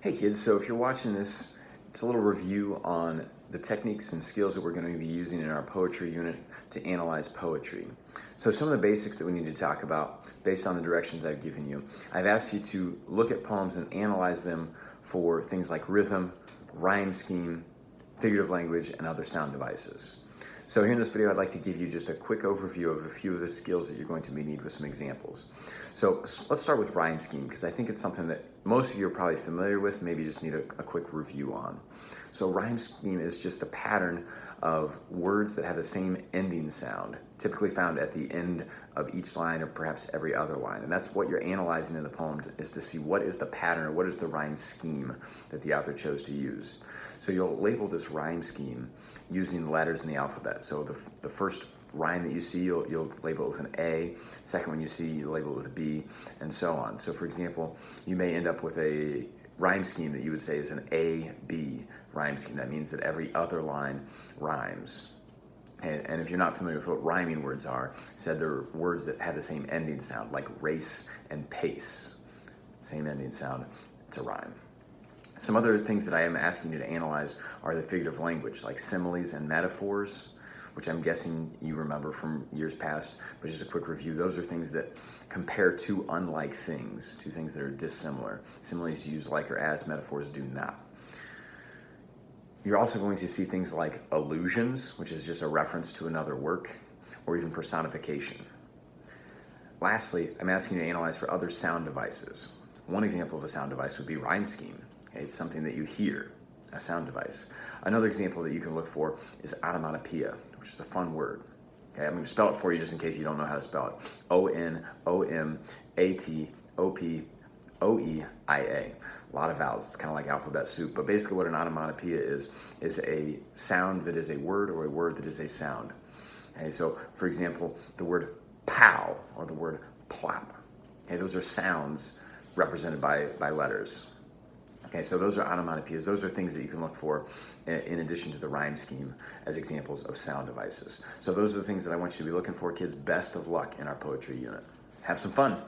Hey kids, so if you're watching this, it's a little review on the techniques and skills that we're going to be using in our poetry unit to analyze poetry. So some of the basics that we need to talk about based on the directions I've given you. I've asked you to look at poems and analyze them for things like rhythm, rhyme scheme, figurative language, and other sound devices. So here in this video, I'd like to give you just a quick overview of a few of the skills that you're going to need with some examples. So let's start with rhyme scheme, because I think it's something that most of you are probably familiar with, maybe just need a quick review on. So rhyme scheme is just the pattern of words that have the same ending sound, typically found at the end of each line or perhaps every other line. And that's what you're analyzing in the poem, is to see what is the pattern or what is the rhyme scheme that the author chose to use. So you'll label this rhyme scheme using letters in the alphabet. So the first rhyme that you see, you'll label it with an A. Second one you see, you label it with a B, and so on. So for example, you may end up with a rhyme scheme that you would say is an A-B rhyme scheme. That means that every other line rhymes. And if you're not familiar with what rhyming words are, said they're words that have the same ending sound, like race and pace. Same ending sound, it's a rhyme. Some other things that I am asking you to analyze are the figurative language, like similes and metaphors, which I'm guessing you remember from years past, but just a quick review. Those are things that compare two unlike things, two things that are dissimilar. Similes use like or as, metaphors do not. You're also going to see things like allusions, which is just a reference to another work, or even personification. Lastly, I'm asking you to analyze for other sound devices. One example of a sound device would be rhyme scheme. Okay, it's something that you hear, a sound device. Another example that you can look for is onomatopoeia, which is a fun word. Okay, I'm going to spell it for you just in case you don't know how to spell it. O-N-O-M-A-T-O-P-O-E-I-A. A lot of vowels. It's kind of like alphabet soup. But basically what an onomatopoeia is a sound that is a word or a word that is a sound. Okay, so for example, the word pow or the word plop. Okay, those are sounds represented by letters. Okay, so those are onomatopoeias. Those are things that you can look for in addition to the rhyme scheme as examples of sound devices. So those are the things that I want you to be looking for, kids. Best of luck in our poetry unit. Have some fun.